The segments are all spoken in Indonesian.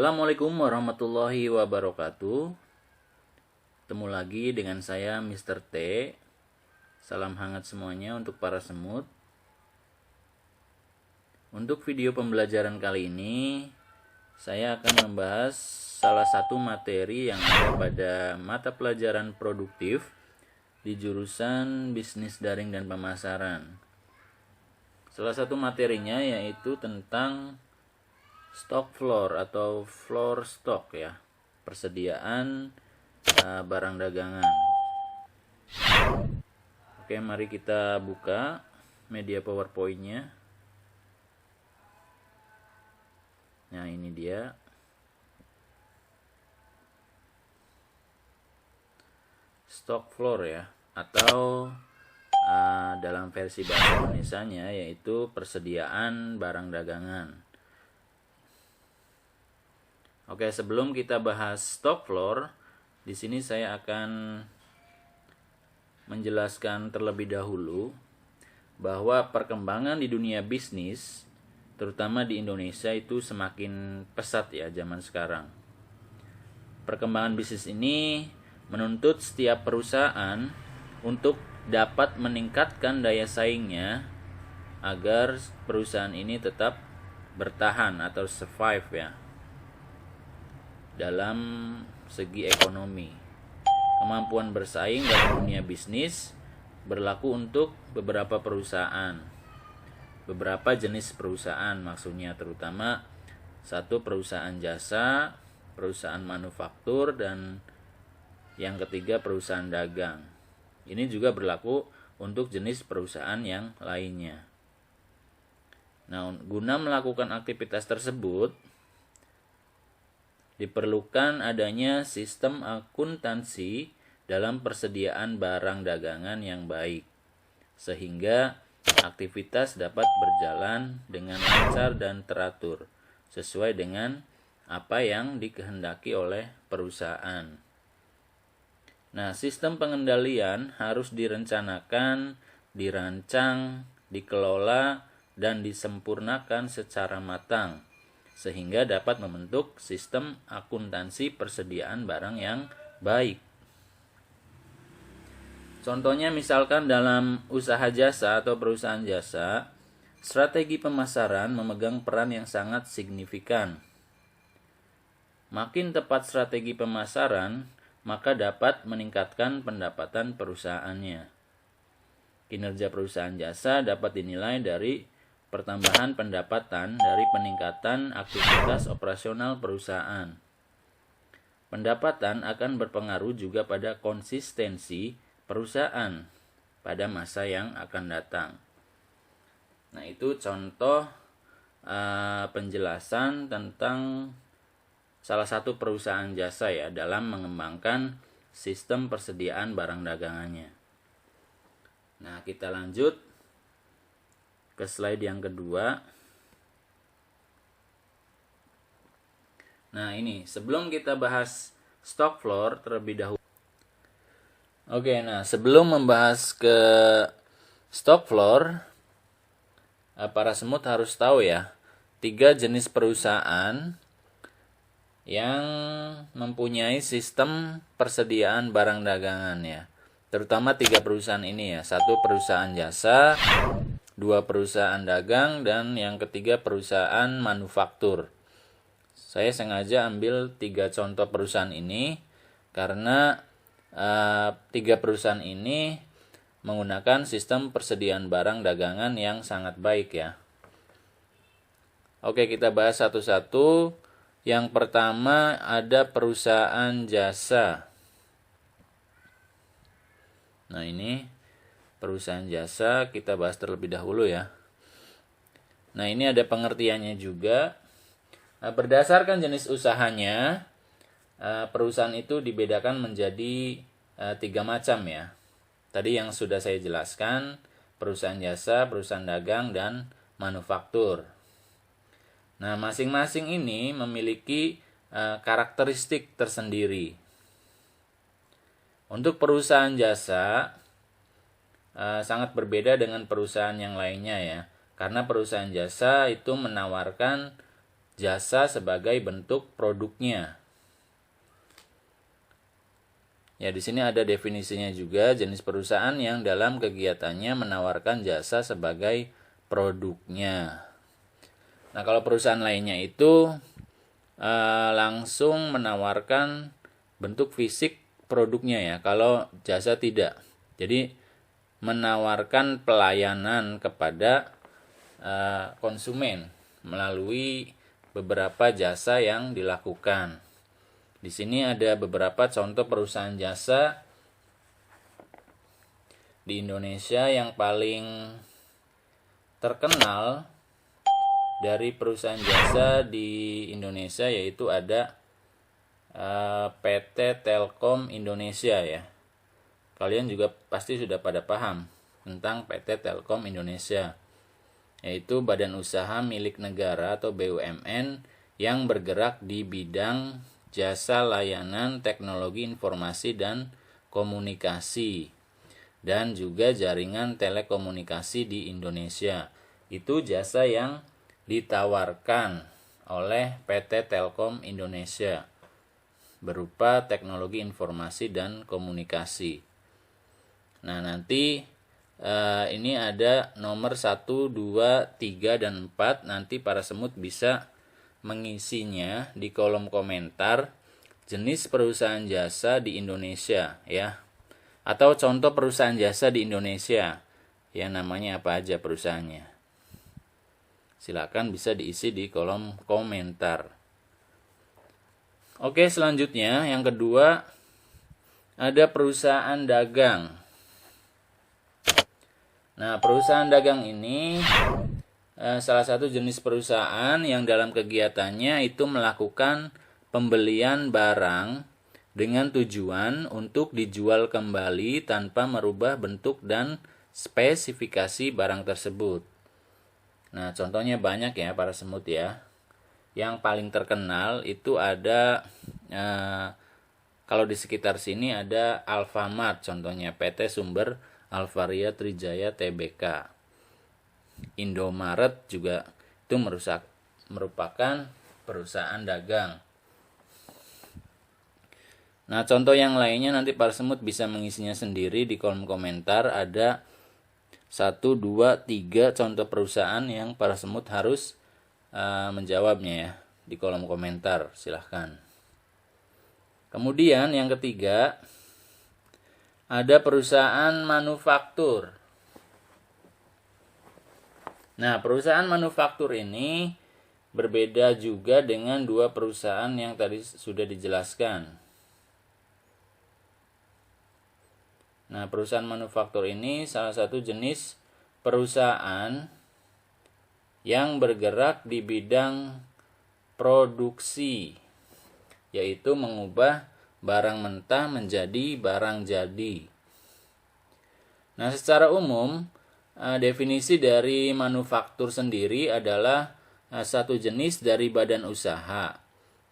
Assalamualaikum warahmatullahi wabarakatuh. Ketemu lagi dengan saya Mr. T. Salam hangat semuanya untuk para semut. Untuk video pembelajaran kali ini, saya akan membahas salah satu materi yang ada pada mata pelajaran produktif di jurusan Bisnis Daring dan Pemasaran. Salah satu materinya yaitu tentang stock floor atau floor stock ya, persediaan barang dagangan. Oke, mari kita buka media PowerPoint-nya. Nah, ini dia. Stock floor ya, atau dalam versi bahasa Indonesianya yaitu persediaan barang dagangan. Oke, sebelum kita bahas stock floor, di sini saya akan menjelaskan terlebih dahulu bahwa perkembangan di dunia bisnis, terutama di Indonesia, itu semakin pesat ya zaman sekarang. Perkembangan bisnis ini menuntut setiap perusahaan untuk dapat meningkatkan daya saingnya agar perusahaan ini tetap bertahan atau survive ya dalam segi ekonomi. Kemampuan bersaing dalam dunia bisnis berlaku untuk beberapa perusahaan, beberapa jenis perusahaan maksudnya, terutama satu perusahaan jasa, perusahaan manufaktur, dan yang ketiga perusahaan dagang. Ini juga berlaku untuk jenis perusahaan yang lainnya. Nah, guna melakukan aktivitas tersebut diperlukan adanya sistem akuntansi dalam persediaan barang dagangan yang baik, sehingga aktivitas dapat berjalan dengan lancar dan teratur, sesuai dengan apa yang dikehendaki oleh perusahaan. Nah, sistem pengendalian harus direncanakan, dirancang, dikelola, dan disempurnakan secara matang, sehingga dapat membentuk sistem akuntansi persediaan barang yang baik. Contohnya misalkan dalam usaha jasa atau perusahaan jasa, strategi pemasaran memegang peran yang sangat signifikan. Makin tepat strategi pemasaran, maka dapat meningkatkan pendapatan perusahaannya. Kinerja perusahaan jasa dapat dinilai dari pertambahan pendapatan dari peningkatan aktivitas operasional perusahaan. Pendapatan akan berpengaruh juga pada konsistensi perusahaan pada masa yang akan datang. Nah, itu contoh penjelasan tentang salah satu perusahaan jasa ya dalam mengembangkan sistem persediaan barang dagangannya. Nah, kita lanjut ke slide yang kedua. Nah, ini sebelum kita bahas stock floor terlebih dahulu. Oke, nah sebelum membahas ke stock floor, para semut harus tahu ya, 3 jenis perusahaan yang mempunyai sistem persediaan barang dagangan ya. Terutama 3 perusahaan ini ya. 1 perusahaan jasa, 2 perusahaan dagang, dan yang ketiga perusahaan manufaktur. Saya sengaja ambil 3 contoh perusahaan ini karena 3 perusahaan ini menggunakan sistem persediaan barang dagangan yang sangat baik ya. Oke, kita bahas satu-satu. Yang pertama ada perusahaan jasa. Nah, ini perusahaan jasa kita bahas terlebih dahulu ya. Nah, ini ada pengertiannya juga. Berdasarkan jenis usahanya, perusahaan itu dibedakan menjadi 3 macam ya. Tadi yang sudah saya jelaskan, perusahaan jasa, perusahaan dagang, dan manufaktur. Nah, masing-masing ini memiliki karakteristik tersendiri. Untuk perusahaan jasa sangat berbeda dengan perusahaan yang lainnya ya, karena perusahaan jasa itu menawarkan jasa sebagai bentuk produknya. Ya, di sini ada definisinya juga, jenis perusahaan yang dalam kegiatannya menawarkan jasa sebagai produknya. Nah, kalau perusahaan lainnya itu langsung menawarkan bentuk fisik produknya ya, kalau jasa tidak. Jadi menawarkan pelayanan kepada konsumen melalui beberapa jasa yang dilakukan. Di sini ada beberapa contoh perusahaan jasa di Indonesia. Yang paling terkenal dari perusahaan jasa di Indonesia yaitu ada PT Telkom Indonesia ya. Kalian juga pasti sudah pada paham tentang PT Telkom Indonesia, yaitu badan usaha milik negara atau BUMN yang bergerak di bidang jasa layanan teknologi informasi dan komunikasi dan juga jaringan telekomunikasi di Indonesia. Itu jasa yang ditawarkan oleh PT Telkom Indonesia berupa teknologi informasi dan komunikasi. Nah, nanti ini ada nomor 1, 2, 3, dan 4. Nanti para semut bisa mengisinya di kolom komentar jenis perusahaan jasa di Indonesia ya. Atau contoh perusahaan jasa di Indonesia. Ya, namanya apa aja perusahaannya. Silakan bisa diisi di kolom komentar. Oke, selanjutnya yang kedua ada perusahaan dagang. Nah, perusahaan dagang ini salah satu jenis perusahaan yang dalam kegiatannya itu melakukan pembelian barang dengan tujuan untuk dijual kembali tanpa merubah bentuk dan spesifikasi barang tersebut. Nah, contohnya banyak ya para semut ya. Yang paling terkenal itu ada kalau di sekitar sini ada Alfamart, contohnya PT Sumber Alvaria Trijaya Tbk. Indomaret juga itu merupakan perusahaan dagang. Nah, contoh yang lainnya nanti para semut bisa mengisinya sendiri di kolom komentar. Ada 1, 2, 3 contoh perusahaan yang para semut harus menjawabnya ya di kolom komentar. Silahkan. Kemudian yang ketiga ada perusahaan manufaktur. Nah, perusahaan manufaktur ini berbeda juga dengan dua perusahaan yang tadi sudah dijelaskan. Nah, perusahaan manufaktur ini salah satu jenis perusahaan yang bergerak di bidang produksi, yaitu mengubah barang mentah menjadi barang jadi. Nah, secara umum definisi dari manufaktur sendiri adalah satu jenis dari badan usaha,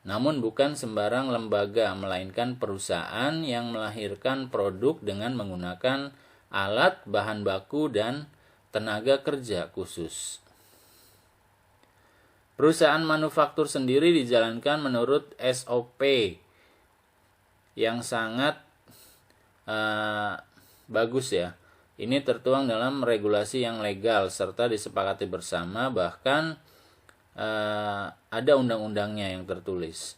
namun bukan sembarang lembaga, melainkan perusahaan yang melahirkan produk dengan menggunakan alat, bahan baku, dan tenaga kerja khusus. Perusahaan manufaktur sendiri dijalankan menurut SOP yang sangat bagus ya. Ini tertuang dalam regulasi yang legal serta disepakati bersama, bahkan ada undang-undangnya yang tertulis.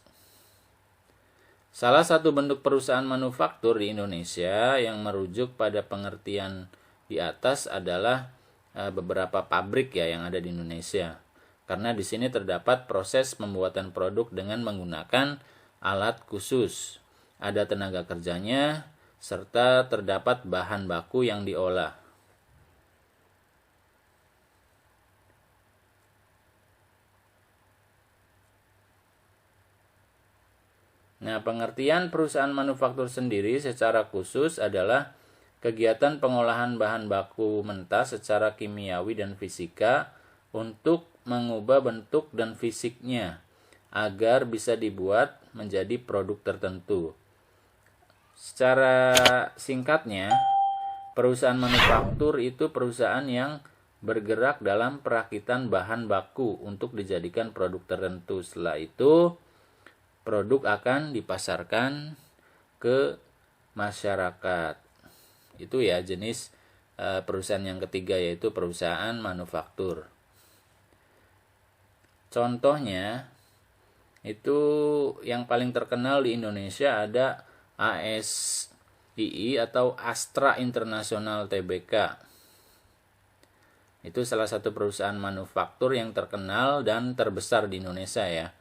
Salah satu bentuk perusahaan manufaktur di Indonesia yang merujuk pada pengertian di atas adalah beberapa pabrik ya yang ada di Indonesia. Karena di sini terdapat proses pembuatan produk dengan menggunakan alat khusus. Ada tenaga kerjanya, serta terdapat bahan baku yang diolah. Nah, pengertian perusahaan manufaktur sendiri secara khusus adalah kegiatan pengolahan bahan baku mentah secara kimiawi dan fisika untuk mengubah bentuk dan fisiknya agar bisa dibuat menjadi produk tertentu. Secara singkatnya, perusahaan manufaktur itu perusahaan yang bergerak dalam perakitan bahan baku untuk dijadikan produk tertentu. Setelah itu, produk akan dipasarkan ke masyarakat. Itu ya jenis perusahaan yang ketiga, yaitu perusahaan manufaktur. Contohnya itu yang paling terkenal di Indonesia ada ASII atau Astra International Tbk. Itu salah satu perusahaan manufaktur yang terkenal dan terbesar di Indonesia ya.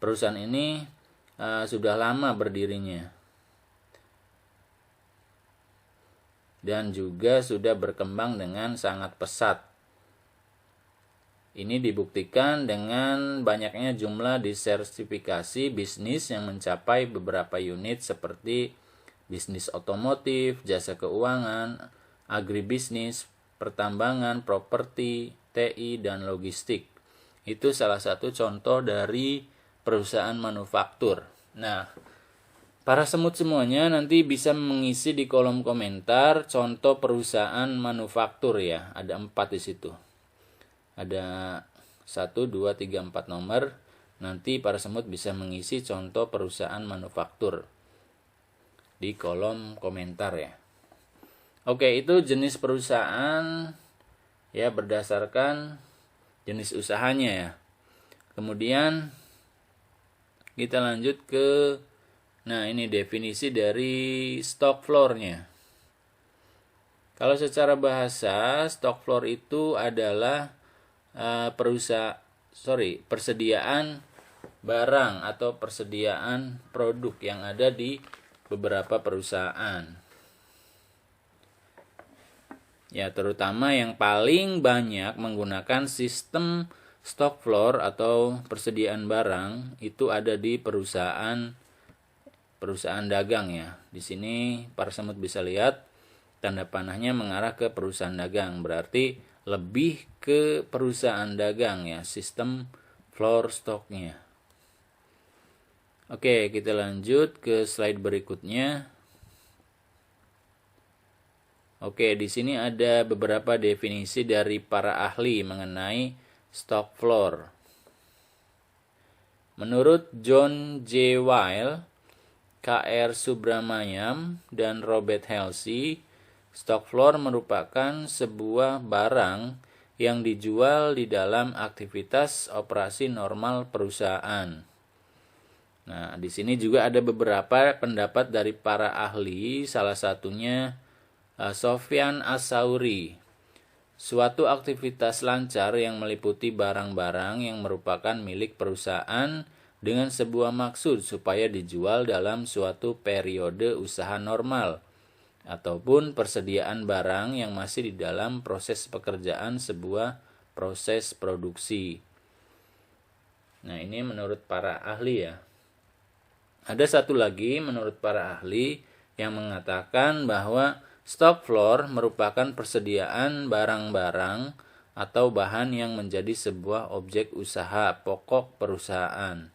Perusahaan ini sudah lama berdirinya dan juga sudah berkembang dengan sangat pesat. Ini dibuktikan dengan banyaknya jumlah diversifikasi bisnis yang mencapai beberapa unit seperti bisnis otomotif, jasa keuangan, agribisnis, pertambangan, properti, TI, dan logistik. Itu salah satu contoh dari perusahaan manufaktur. Nah, para semut semuanya nanti bisa mengisi di kolom komentar contoh perusahaan manufaktur ya. Ada 4 di situ. Ada 1, 2, 3, 4 nomor. Nanti para semut bisa mengisi contoh perusahaan manufaktur di kolom komentar ya. Oke, itu jenis perusahaan ya berdasarkan jenis usahanya ya. Kemudian kita lanjut ke ini definisi dari stock floor-nya. Kalau secara bahasa, stock floor itu adalah persediaan barang atau persediaan produk yang ada di beberapa perusahaan. Ya, terutama yang paling banyak menggunakan sistem stock floor atau persediaan barang itu ada di perusahaan dagang ya. Di sini para semut bisa lihat tanda panahnya mengarah ke perusahaan dagang, berarti lebih ke perusahaan dagang ya, sistem floor stocknya. Oke, kita lanjut ke slide berikutnya. Oke, di sini ada beberapa definisi dari para ahli mengenai stock floor. Menurut John J. Weil, K.R. Subramaniam, dan Robert Halsey, stock floor merupakan sebuah barang yang dijual di dalam aktivitas operasi normal perusahaan. Nah, di sini juga ada beberapa pendapat dari para ahli, salah satunya Sofyan As-Sauri. Suatu aktivitas lancar yang meliputi barang-barang yang merupakan milik perusahaan dengan sebuah maksud supaya dijual dalam suatu periode usaha normal, ataupun persediaan barang yang masih di dalam proses pekerjaan sebuah proses produksi. Nah, ini menurut para ahli ya. Ada satu lagi menurut para ahli yang mengatakan bahwa stock floor merupakan persediaan barang-barang atau bahan yang menjadi sebuah objek usaha pokok perusahaan.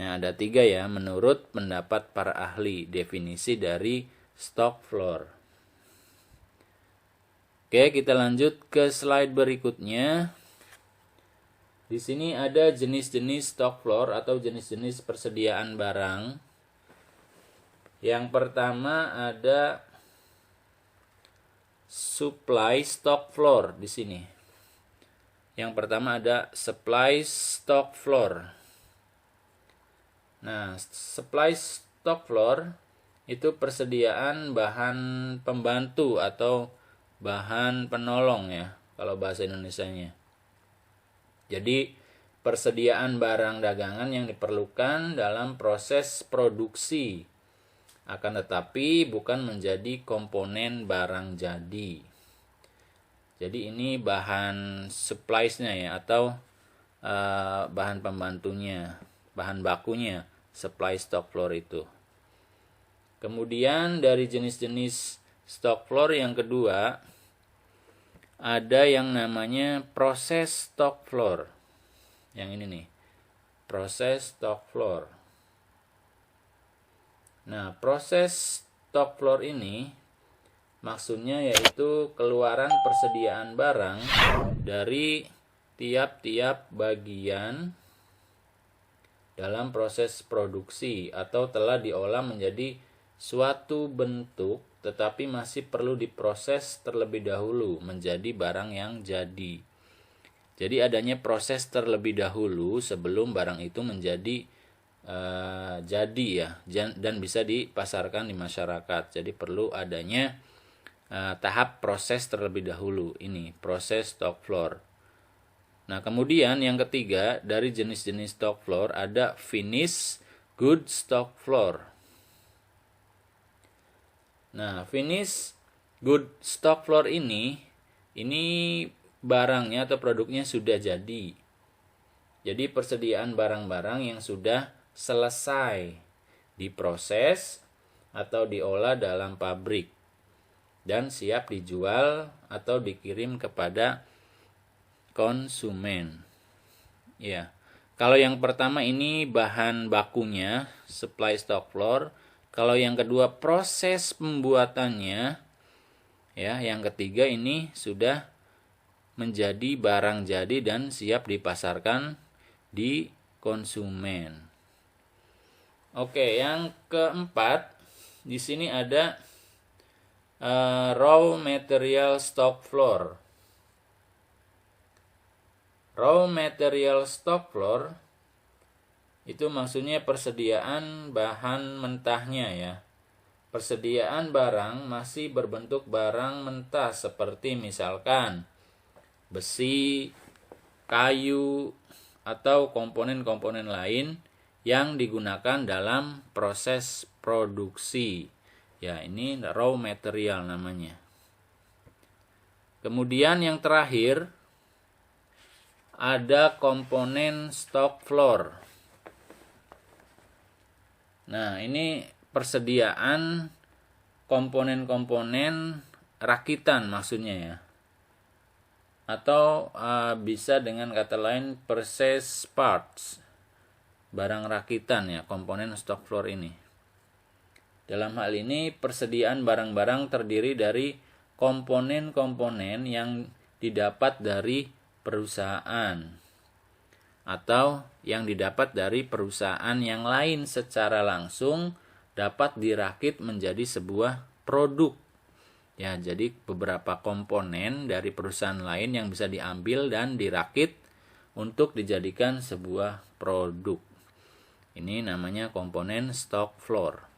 Nah, ada 3 ya menurut pendapat para ahli definisi dari stock floor. Oke, kita lanjut ke slide berikutnya. Di sini ada jenis-jenis stock floor atau jenis-jenis persediaan barang. Yang pertama ada supply stock floor di sini. Yang pertama ada supply stock floor. Nah, supply stock floor itu persediaan bahan pembantu atau bahan penolong ya, kalau bahasa Indonesianya. Jadi, persediaan barang dagangan yang diperlukan dalam proses produksi, akan tetapi bukan menjadi komponen barang jadi. Jadi ini bahan supplies-nya ya, atau bahan pembantunya, bahan bakunya, supply stock floor itu. Kemudian dari jenis-jenis stock floor yang kedua, ada yang namanya proses stock floor. Yang ini nih, proses stock floor. Nah, proses stock floor ini maksudnya yaitu keluaran persediaan barang dari tiap-tiap bagian dalam proses produksi atau telah diolah menjadi suatu bentuk tetapi masih perlu diproses terlebih dahulu menjadi barang yang jadi. Jadi adanya proses terlebih dahulu sebelum barang itu menjadi jadi ya, dan bisa dipasarkan di masyarakat. Jadi perlu adanya tahap proses terlebih dahulu, ini proses stock floor. Nah, kemudian yang ketiga dari jenis-jenis stock floor ada finished good stock floor. Nah, finished good stock floor ini barangnya atau produknya sudah jadi. Jadi persediaan barang-barang yang sudah selesai diproses atau diolah dalam pabrik dan siap dijual atau dikirim kepada konsumen. Ya. Kalau yang pertama ini bahan bakunya, supply stock floor. Kalau yang kedua proses pembuatannya, ya, yang ketiga ini sudah menjadi barang jadi dan siap dipasarkan di konsumen. Oke, yang keempat di sini ada raw material stock floor. Raw material stock floor itu maksudnya persediaan bahan mentahnya ya. Persediaan barang masih berbentuk barang mentah seperti misalkan besi, kayu, atau komponen-komponen lain yang digunakan dalam proses produksi. Ya, ini raw material namanya. Kemudian yang terakhir ada komponen stock floor. Nah, ini persediaan komponen-komponen rakitan maksudnya ya. Atau bisa dengan kata lain purchase parts. Barang rakitan ya, komponen stock floor ini. Dalam hal ini persediaan barang-barang terdiri dari komponen-komponen yang didapat dari perusahaan atau yang didapat dari perusahaan yang lain secara langsung dapat dirakit menjadi sebuah produk. Ya, jadi beberapa komponen dari perusahaan lain yang bisa diambil dan dirakit untuk dijadikan sebuah produk. Ini namanya komponen stock floor.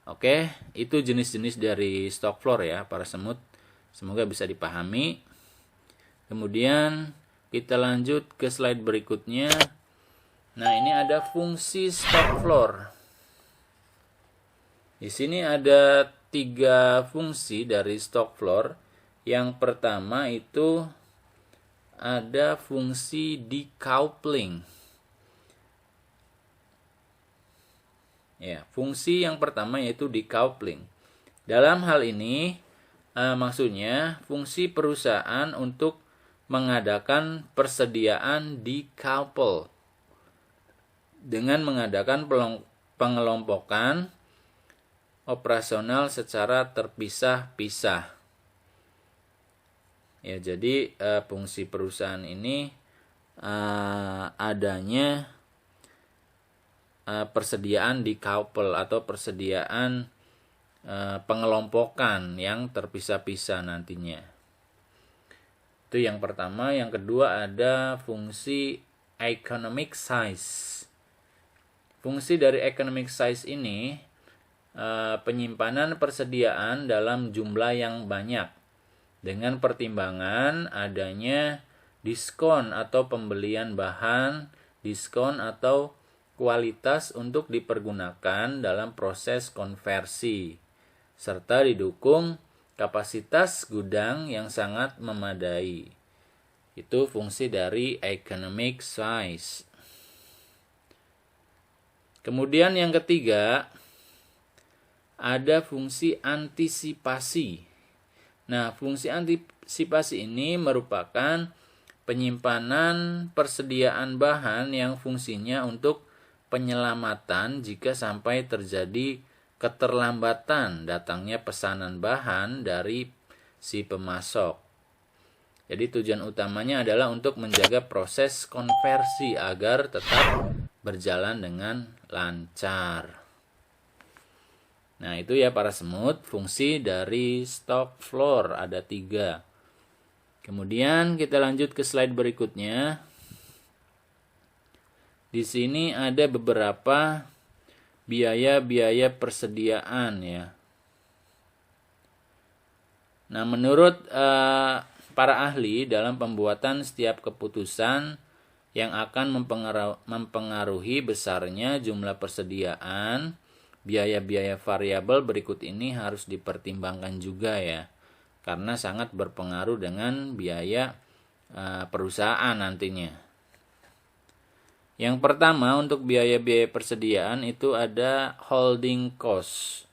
Oke, itu jenis-jenis dari stock floor ya, para semut. Semoga bisa dipahami. Kemudian kita lanjut ke slide berikutnya. Nah, ini ada fungsi stock floor. Di sini ada 3 fungsi dari stock floor. Yang pertama itu ada fungsi decoupling. Ya, fungsi yang pertama yaitu decoupling. Dalam hal ini maksudnya fungsi perusahaan untuk mengadakan persediaan decouple dengan mengadakan pengelompokan operasional secara terpisah-pisah. Ya, jadi fungsi perusahaan ini adanya persediaan decouple atau persediaan pengelompokan yang terpisah-pisah nantinya. Itu yang pertama. Yang kedua ada fungsi economic size. Fungsi dari economic size ini penyimpanan persediaan dalam jumlah yang banyak dengan pertimbangan adanya diskon atau pembelian bahan, diskon atau kualitas untuk dipergunakan dalam proses konversi, serta didukung kapasitas gudang yang sangat memadai. Itu fungsi dari economic size. Kemudian yang ketiga, ada fungsi antisipasi. Nah, fungsi antisipasi ini merupakan penyimpanan persediaan bahan yang fungsinya untuk penyelamatan jika sampai terjadi keterlambatan datangnya pesanan bahan dari si pemasok. Jadi tujuan utamanya adalah untuk menjaga proses konversi agar tetap berjalan dengan lancar. Nah itu ya para semut, fungsi dari stock floor ada 3. Kemudian kita lanjut ke slide berikutnya. Di sini ada beberapa biaya-biaya persediaan ya. Nah, menurut para ahli dalam pembuatan setiap keputusan yang akan mempengaruhi besarnya jumlah persediaan, biaya-biaya variabel berikut ini harus dipertimbangkan juga ya. Karena sangat berpengaruh dengan biaya perusahaan nantinya. Yang pertama untuk biaya-biaya persediaan itu ada holding cost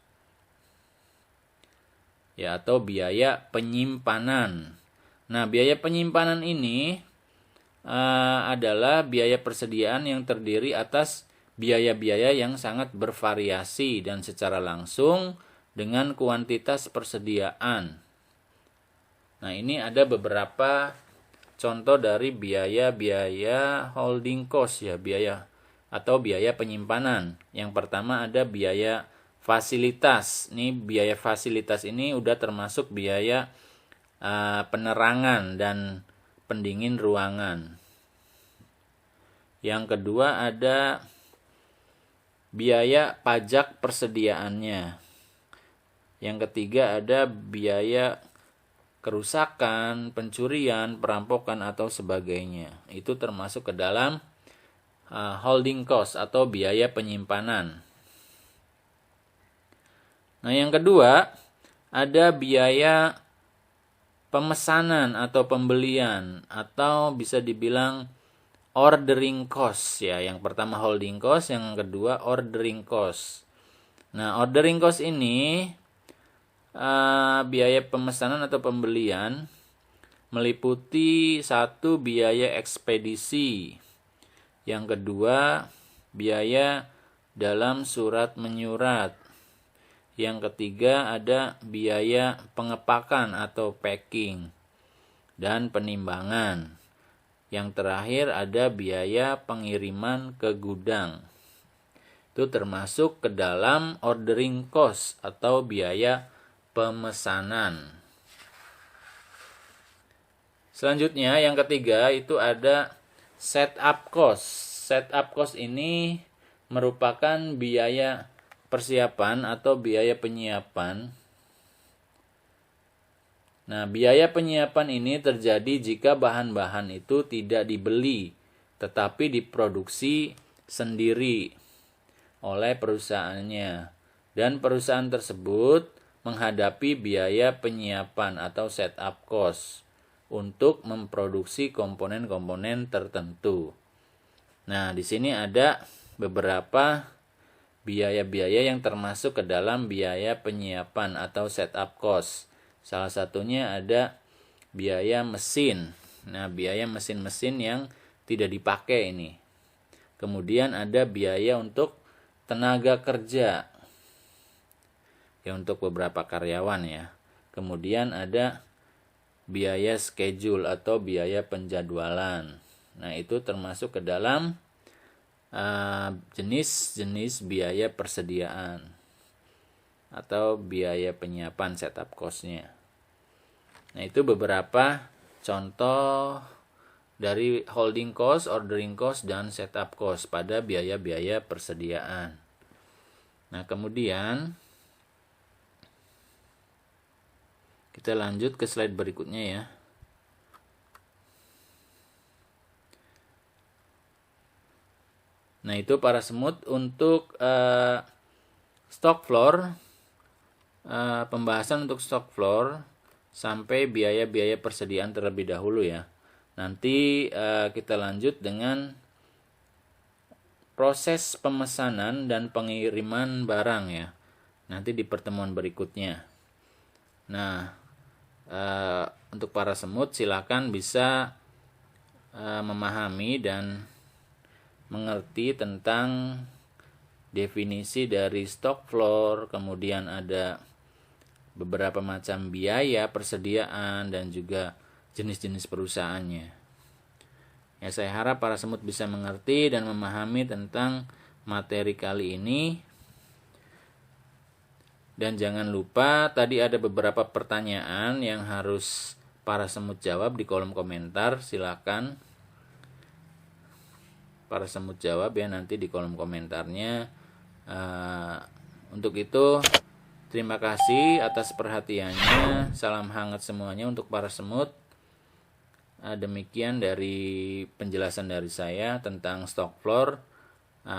ya, atau biaya penyimpanan. Nah, biaya penyimpanan ini adalah biaya persediaan yang terdiri atas biaya-biaya yang sangat bervariasi dan secara langsung dengan kuantitas persediaan. Nah, ini ada beberapa contoh dari biaya-biaya holding cost ya, biaya atau biaya penyimpanan. Yang pertama ada biaya fasilitas. Ini biaya fasilitas ini udah termasuk biaya penerangan dan pendingin ruangan. Yang kedua ada biaya pajak persediaannya. Yang ketiga ada biaya kerusakan, pencurian, perampokan atau sebagainya. Itu termasuk ke dalam holding cost atau biaya penyimpanan. Nah, yang kedua ada biaya pemesanan atau pembelian atau bisa dibilang ordering cost ya. Yang pertama holding cost, yang kedua ordering cost. Nah, ordering cost ini biaya pemesanan atau pembelian meliputi 1 biaya ekspedisi, yang kedua biaya dalam surat menyurat, yang ketiga ada biaya pengepakan atau packing dan penimbangan, yang terakhir ada biaya pengiriman ke gudang. Itu termasuk ke dalam ordering cost atau biaya pemesanan. Selanjutnya yang ketiga itu ada setup cost. Setup cost ini merupakan biaya persiapan atau biaya penyiapan. Nah, biaya penyiapan ini terjadi jika bahan-bahan itu tidak dibeli, tetapi diproduksi sendiri oleh perusahaannya. Dan perusahaan tersebut menghadapi biaya penyiapan atau setup cost untuk memproduksi komponen-komponen tertentu. Nah, di sini ada beberapa biaya-biaya yang termasuk ke dalam biaya penyiapan atau setup cost. Salah satunya ada biaya mesin. Nah, biaya mesin-mesin yang tidak dipakai ini. Kemudian ada biaya untuk tenaga kerja ya, untuk beberapa karyawan ya. Kemudian ada biaya schedule atau biaya penjadwalan. Nah, itu termasuk ke dalam jenis-jenis biaya persediaan atau biaya penyiapan setup cost-nya. Nah, itu beberapa contoh dari holding cost, ordering cost, dan setup cost pada biaya-biaya persediaan. Nah, kemudian kita lanjut ke slide berikutnya ya. Nah, itu para semut untuk stock floor, pembahasan untuk stock floor sampai biaya-biaya persediaan terlebih dahulu ya. Nanti kita lanjut dengan proses pemesanan dan pengiriman barang ya. Nanti di pertemuan berikutnya. Nah, untuk para semut silakan bisa memahami dan mengerti tentang definisi dari stock floor, kemudian ada beberapa macam biaya persediaan dan juga jenis-jenis perusahaannya. Ya, saya harap para semut bisa mengerti dan memahami tentang materi kali ini. Dan jangan lupa tadi ada beberapa pertanyaan yang harus para semut jawab di kolom komentar. Silakan para semut jawab ya nanti di kolom komentarnya. Untuk itu terima kasih atas perhatiannya. Salam hangat semuanya untuk para semut. Demikian dari penjelasan dari saya tentang stock floor.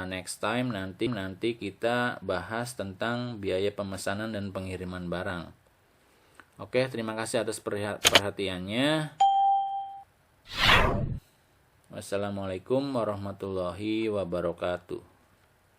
Next time nanti kita bahas tentang biaya pemesanan dan pengiriman barang. Oke, terima kasih atas perhatiannya. Wassalamualaikum warahmatullahi wabarakatuh.